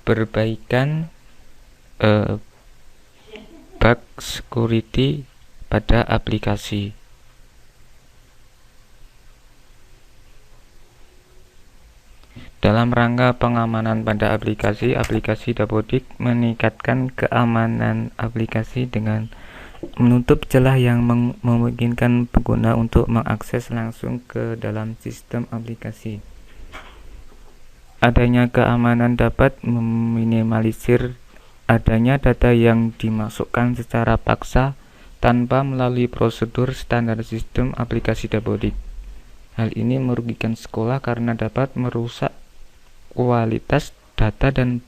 perbaikan bug security pada aplikasi. Dalam rangka pengamanan pada aplikasi Dapodik meningkatkan keamanan aplikasi dengan menutup celah yang memungkinkan pengguna untuk mengakses langsung ke dalam sistem aplikasi. Adanya keamanan dapat meminimalisir adanya data yang dimasukkan secara paksa tanpa melalui prosedur standar sistem aplikasi Dapodik. Hal ini merugikan sekolah karena dapat merusak kualitas data dan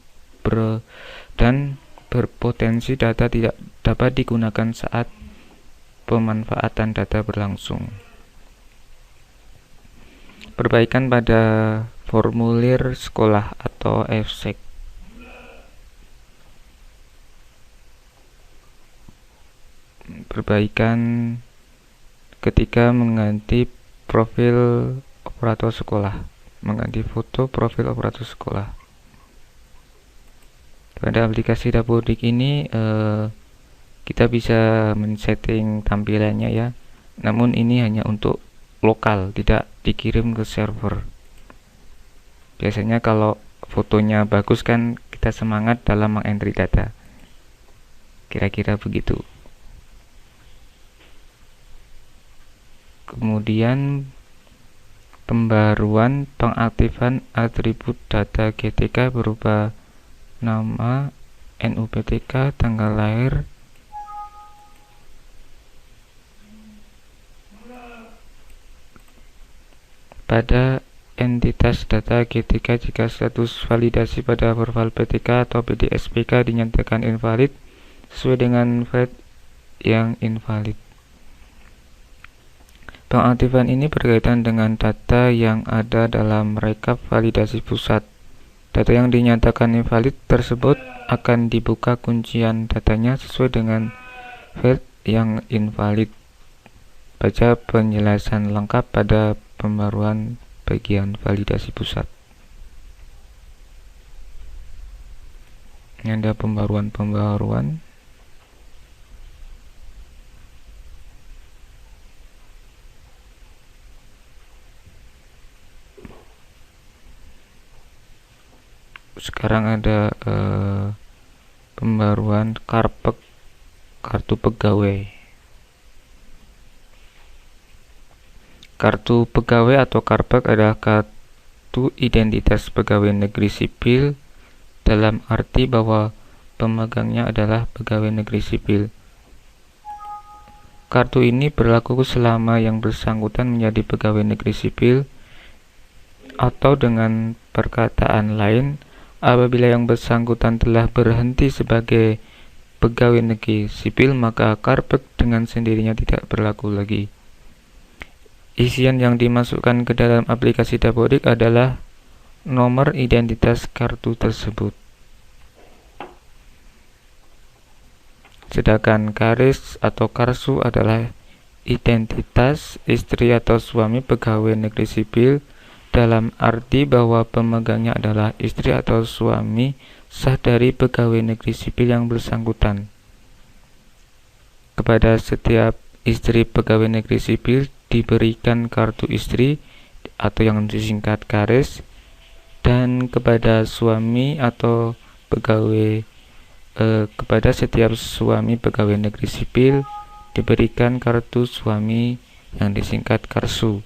berpotensi data tidak dapat digunakan saat pemanfaatan data berlangsung. Perbaikan pada formulir sekolah atau FSEK. Perbaikan ketika mengganti profil operator sekolah, mengganti foto profil operator sekolah. Pada aplikasi Dapodik ini kita bisa men-setting tampilannya ya. Namun ini hanya untuk lokal, tidak dikirim ke server. Biasanya kalau fotonya bagus kan kita semangat dalam mengentry data. Kira-kira begitu. Kemudian pembaruan pengaktifan atribut data GTK berupa nama, NUPTK, tanggal lahir, pada entitas data GTK jika status validasi pada profil PTK atau PDSPK dinyatakan invalid sesuai dengan file yang invalid. Pengaktifan ini berkaitan dengan data yang ada dalam rekap validasi pusat. Data yang dinyatakan invalid tersebut akan dibuka kuncian datanya sesuai dengan file yang invalid. Baca penjelasan lengkap pada pembaruan bagian validasi pusat. Ini ada pembaruan. Sekarang ada pembaruan kartu pegawai. Kartu pegawai atau Karpek adalah kartu identitas pegawai negeri sipil dalam arti bahwa pemegangnya adalah pegawai negeri sipil. Kartu ini berlaku selama yang bersangkutan menjadi pegawai negeri sipil, atau dengan perkataan lain, apabila yang bersangkutan telah berhenti sebagai pegawai negeri sipil, maka Karpek dengan sendirinya tidak berlaku lagi. Isian yang dimasukkan ke dalam aplikasi Dapodik adalah nomor identitas kartu tersebut. Sedangkan KARIS atau karsu adalah identitas istri atau suami pegawai negeri sipil dalam arti bahwa pemegangnya adalah istri atau suami sah dari pegawai negeri sipil yang bersangkutan. Kepada setiap istri pegawai negeri sipil diberikan kartu istri atau yang disingkat KARIS, dan kepada suami atau pegawai kepada setiap suami pegawai negeri sipil diberikan kartu suami yang disingkat karsu.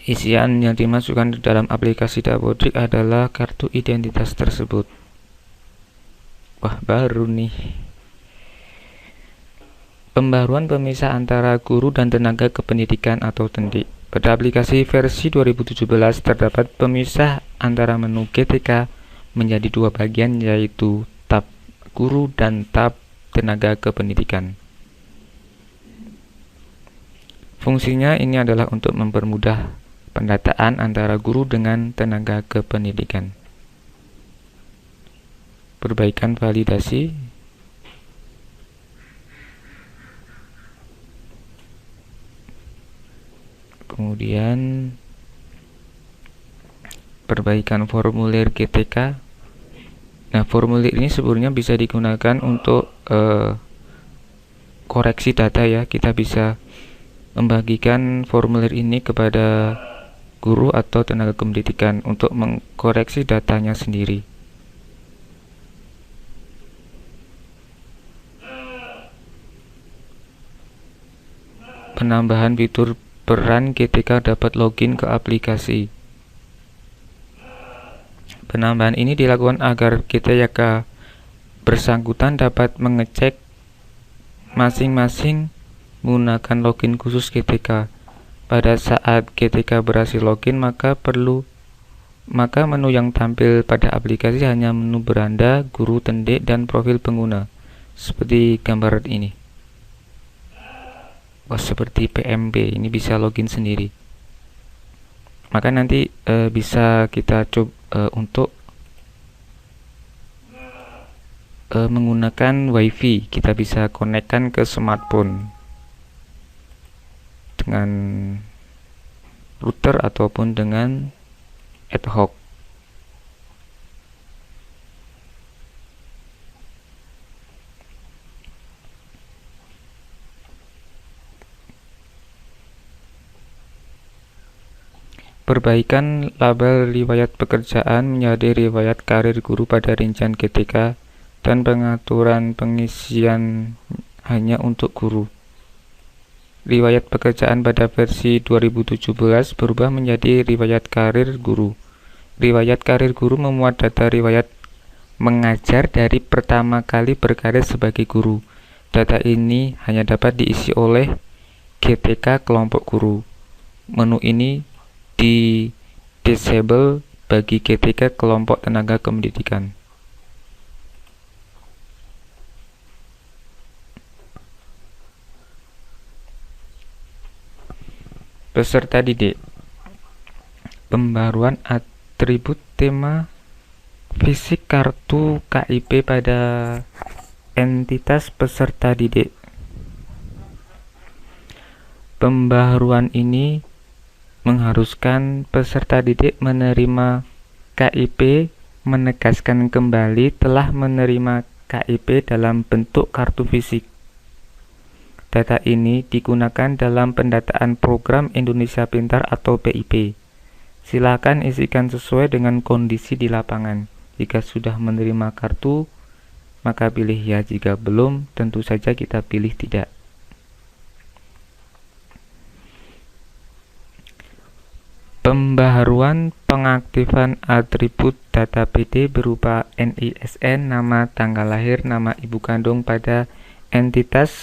Isian yang dimasukkan di dalam aplikasi Dapodik adalah kartu identitas tersebut. Wah, baru nih. Pembaruan pemisah antara guru dan tenaga kependidikan atau TENDIK. Pada aplikasi versi 2017 terdapat pemisah antara menu GTK menjadi dua bagian, yaitu tab guru dan tab tenaga kependidikan. Fungsinya ini adalah untuk mempermudah pendataan antara guru dengan tenaga kependidikan. Perbaikan validasi. Kemudian perbaikan formulir GTK Nah, formulir ini sebenarnya bisa digunakan untuk koreksi data ya. Kita bisa membagikan formulir ini kepada guru atau tenaga pendidikan untuk mengkoreksi datanya sendiri. Penambahan fitur peran ketika dapat login ke aplikasi. Penambahan ini dilakukan agar ketika bersangkutan dapat mengecek masing-masing menggunakan login khusus GTK. Pada saat GTK berhasil login, maka menu yang tampil pada aplikasi hanya menu beranda, guru, tendik, dan profil pengguna, seperti gambar ini. Seperti PMB, ini bisa login sendiri. Maka nanti bisa kita coba untuk menggunakan WiFi. Kita bisa konekkan ke smartphone dengan router ataupun dengan ad hoc. Perbaikan label riwayat pekerjaan menjadi riwayat karir guru pada rincian GTK dan pengaturan pengisian hanya untuk guru. Riwayat pekerjaan pada versi 2017 berubah menjadi riwayat karir guru. Riwayat karir guru memuat data riwayat mengajar dari pertama kali berkarir sebagai guru. Data ini hanya dapat diisi oleh GTK kelompok guru. Menu ini di disable bagi GTK kelompok tenaga pendidikan. Peserta didik. Pembaruan atribut tema fisik kartu KIP pada entitas peserta didik. Pembaruan ini mengharuskan peserta didik menerima KIP, menegaskan kembali telah menerima KIP dalam bentuk kartu fisik. Data ini digunakan dalam pendataan program Indonesia Pintar atau PIP. Silakan isikan sesuai dengan kondisi di lapangan. Jika sudah menerima kartu, maka pilih ya. Jika belum, tentu saja kita pilih tidak. Pembaharuan pengaktifan atribut data PD berupa NISN, nama, tanggal lahir, nama ibu kandung pada entitas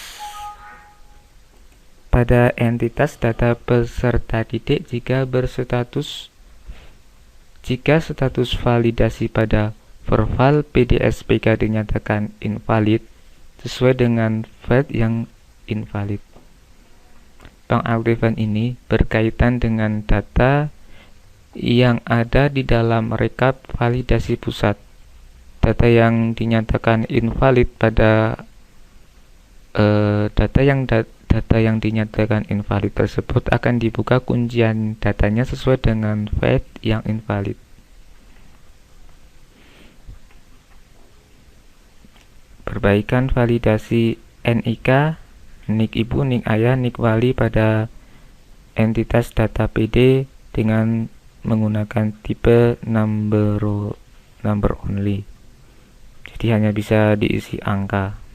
data peserta didik jika status validasi pada verbal PDSPK dinyatakan invalid sesuai dengan file yang invalid. Pengaktifan ini berkaitan dengan data yang ada di dalam rekap validasi pusat. Data yang dinyatakan invalid pada data yang dinyatakan invalid tersebut akan dibuka kuncian datanya sesuai dengan file yang invalid. Perbaikan validasi NIK, NIK ibu, NIK ayah, NIK wali pada entitas data PD dengan menggunakan tipe number only. Jadi hanya bisa diisi angka.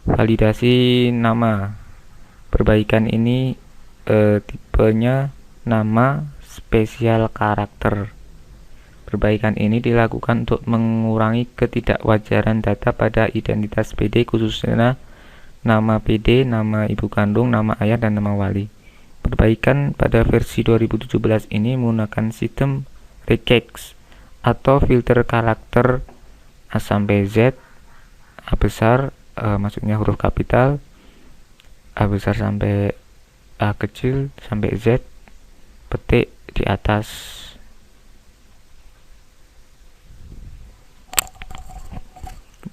Validasi nama. Perbaikan ini tipenya nama spesial karakter. Perbaikan ini dilakukan untuk mengurangi ketidakwajaran data pada identitas PD, khususnya nama PD, nama ibu kandung, nama ayah, dan nama wali. Perbaikan pada versi 2017 ini menggunakan sistem regex atau filter karakter A sampai Z, A besar, maksudnya huruf kapital, A besar sampai A kecil sampai Z, petik di atas.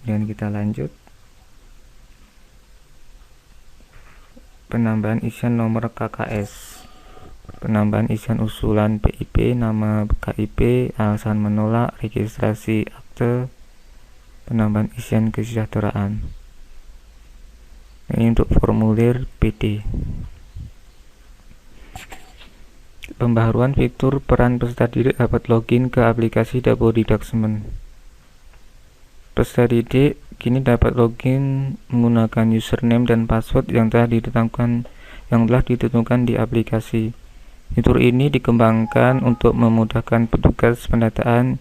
Kemudian kita lanjut. penambahan isian nomor KKS, penambahan isian usulan PIP, nama KIP, alasan menolak, registrasi akte, penambahan isian kesejahteraan. Ini untuk formulir PD. Pembaharuan fitur peran peserta didik dapat login ke aplikasi Dapodik-Daxmen. Peserta didik kini dapat login menggunakan username dan password yang telah ditentukan di aplikasi. Fitur ini dikembangkan untuk memudahkan petugas pendataan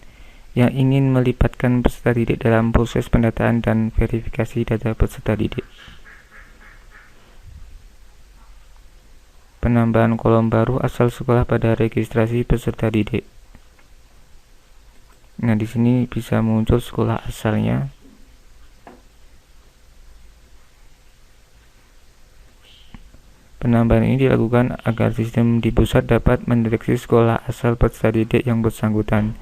yang ingin melibatkan peserta didik dalam proses pendataan dan verifikasi data peserta didik. Penambahan kolom baru asal sekolah pada registrasi peserta didik. Nah, di sini bisa muncul sekolah asalnya. Penambahan ini dilakukan agar sistem di pusat dapat mendeteksi sekolah asal peserta didik yang bersangkutan.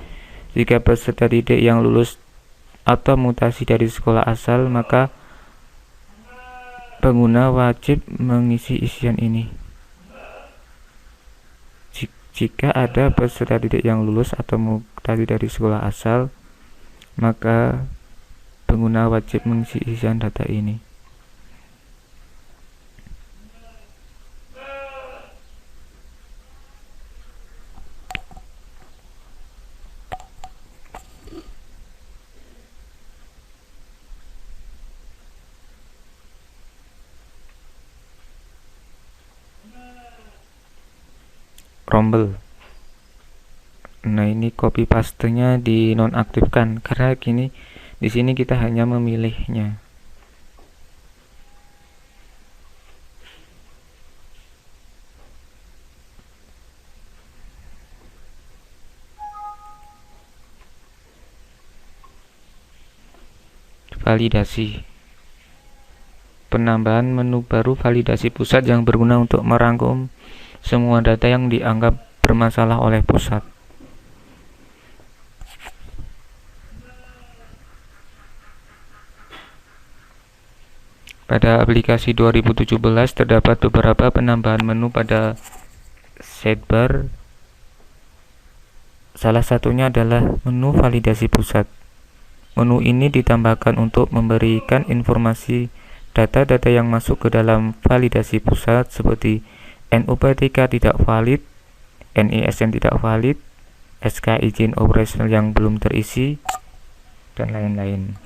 Jika peserta didik yang lulus atau mutasi dari sekolah asal, maka pengguna wajib mengisi isian ini. Jika ada peserta didik yang lulus atau mutasi dari sekolah asal, maka pengguna wajib mengisi isian data ini. Rombel. Nah, ini copy paste-nya dinonaktifkan karena di sini kita hanya memilihnya. Validasi. Penambahan menu baru validasi pusat yang berguna untuk merangkum semua data yang dianggap bermasalah oleh pusat. Pada aplikasi 2017 terdapat beberapa penambahan menu pada sidebar. Salah satunya adalah menu validasi pusat. Menu ini ditambahkan untuk memberikan informasi data-data yang masuk ke dalam validasi pusat seperti NUPTK tidak valid, NISN tidak valid, SK izin operasional yang belum terisi, dan lain-lain.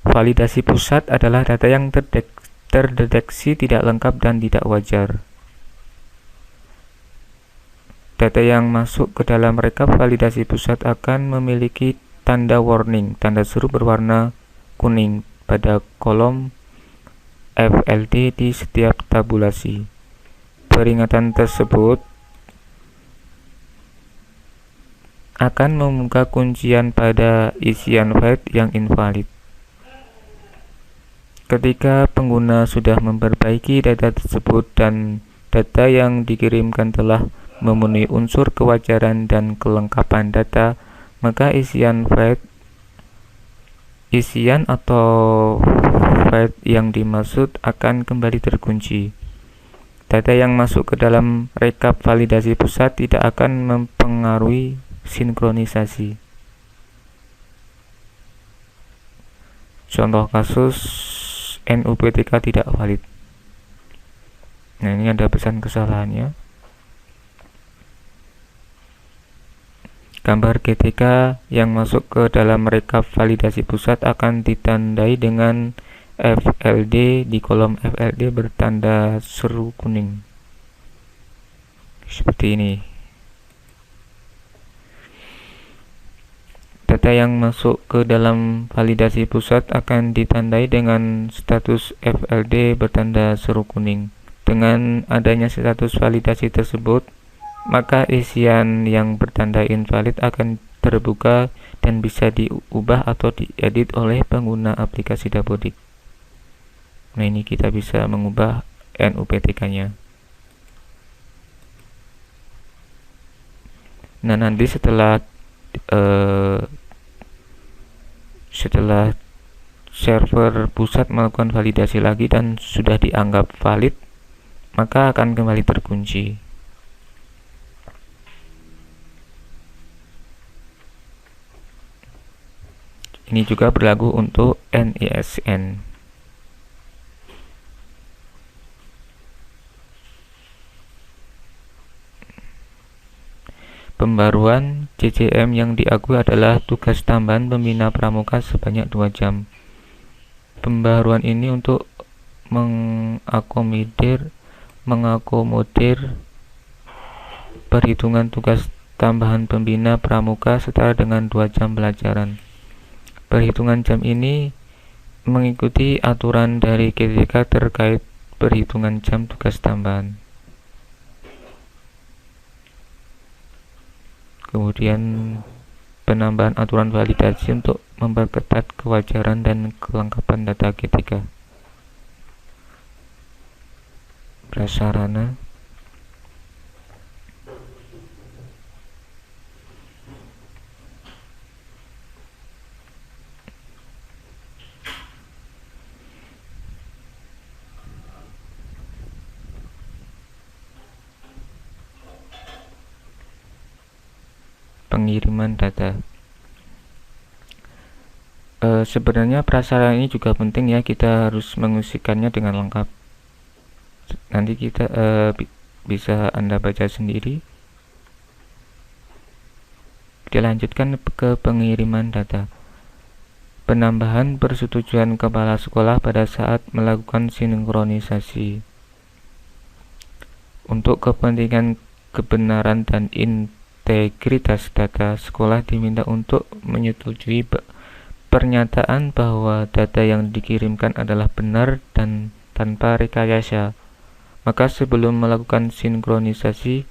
Validasi pusat adalah data yang terdeteksi tidak lengkap dan tidak wajar. Data yang masuk ke dalam rekap validasi pusat akan memiliki tanda warning, tanda seru berwarna kuning pada kolom FLD di setiap tabulasi. Peringatan tersebut akan membuka kuncian pada isian file yang invalid. Ketika pengguna sudah memperbaiki data tersebut dan data yang dikirimkan telah memenuhi unsur kewajaran dan kelengkapan data, maka isian atau file yang dimaksud akan kembali terkunci. Data yang masuk ke dalam rekap validasi pusat tidak akan mempengaruhi sinkronisasi. Contoh kasus NUPTK tidak valid. Nah, ini ada pesan kesalahannya. Gambar GTK yang masuk ke dalam rekap validasi pusat akan ditandai dengan FLD di kolom FLD bertanda seru kuning. Seperti ini. Data yang masuk ke dalam validasi pusat akan ditandai dengan status FLD bertanda seru kuning. Dengan adanya status validasi tersebut, maka isian yang bertanda invalid akan terbuka dan bisa diubah atau diedit oleh pengguna aplikasi Dapodik. Nah, ini kita bisa mengubah NUPTK-nya. Nah, nanti setelah server pusat melakukan validasi lagi dan sudah dianggap valid, maka akan kembali terkunci. Ini juga berlaku untuk NISN. Pembaruan CCM yang diakui adalah tugas tambahan pembina pramuka sebanyak 2 jam. Pembaruan ini untuk mengakomodir perhitungan tugas tambahan pembina pramuka setara dengan 2 jam pelajaran. Perhitungan jam ini mengikuti aturan dari GTK terkait perhitungan jam tugas tambahan. Kemudian penambahan aturan validasi untuk memperketat kewajaran dan kelengkapan data GTK. Prasarana. Pengiriman data. Sebenarnya prasarana ini juga penting ya, kita harus mengisikannya dengan lengkap. Nanti kita bisa Anda baca sendiri. Dilanjutkan ke pengiriman data. Penambahan persetujuan kepala sekolah pada saat melakukan sinkronisasi. Untuk kepentingan kebenaran dan integritas data, sekolah diminta untuk menyetujui pernyataan bahwa data yang dikirimkan adalah benar dan tanpa rekayasa. Maka sebelum melakukan sinkronisasi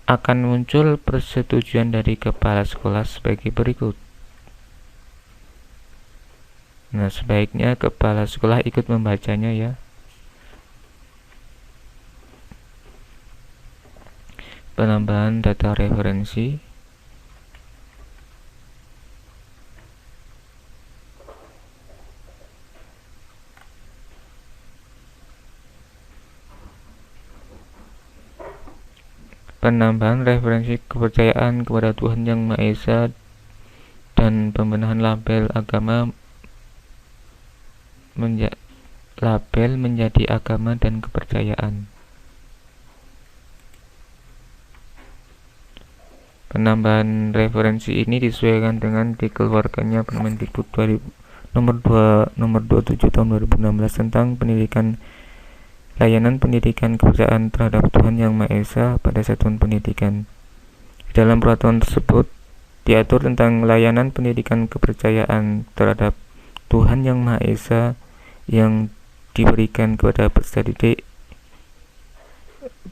akan muncul persetujuan dari kepala sekolah sebagai berikut. Nah, sebaiknya kepala sekolah ikut membacanya ya. Penambahan data referensi. Penambahan referensi kepercayaan kepada Tuhan Yang Maha Esa dan pembenahan label agama menjadi agama dan kepercayaan. Penambahan referensi ini disesuaikan dengan dikeluarkannya Permendikbud nomor 27 tahun 2016 tentang layanan pendidikan kepercayaan terhadap Tuhan Yang Maha Esa pada satuan pendidikan. Di dalam peraturan tersebut diatur tentang layanan pendidikan kepercayaan terhadap Tuhan Yang Maha Esa yang diberikan kepada peserta didik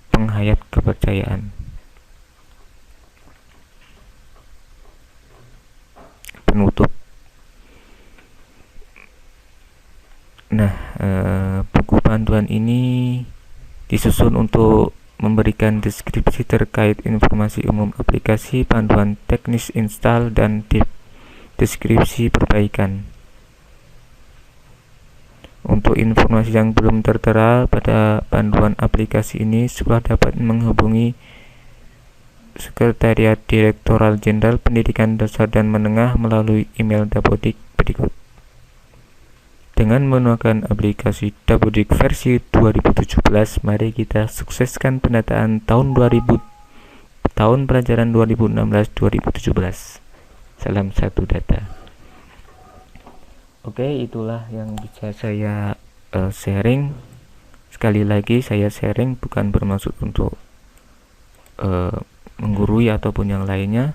penghayat kepercayaan. Penutup. Nah, buku panduan ini disusun untuk memberikan deskripsi terkait informasi umum aplikasi, panduan teknis install, dan deskripsi perbaikan. Untuk informasi yang belum tertera pada panduan aplikasi ini, sekolah dapat menghubungi Sekretariat Direktorat Jenderal Pendidikan Dasar dan Menengah melalui email Dapodik berikut. Dengan menggunakan aplikasi Dapodik versi 2017, mari kita sukseskan pendataan tahun pelajaran 2016-2017. Salam satu data. Oke, itulah yang bisa saya sharing. Sekali lagi saya sharing bukan bermaksud untuk menggurui ataupun yang lainnya.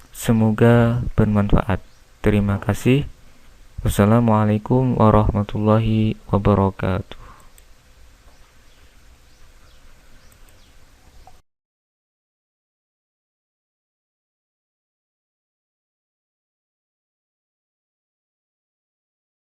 Semoga bermanfaat. Terima kasih. Wassalamualaikum warahmatullahi wabarakatuh.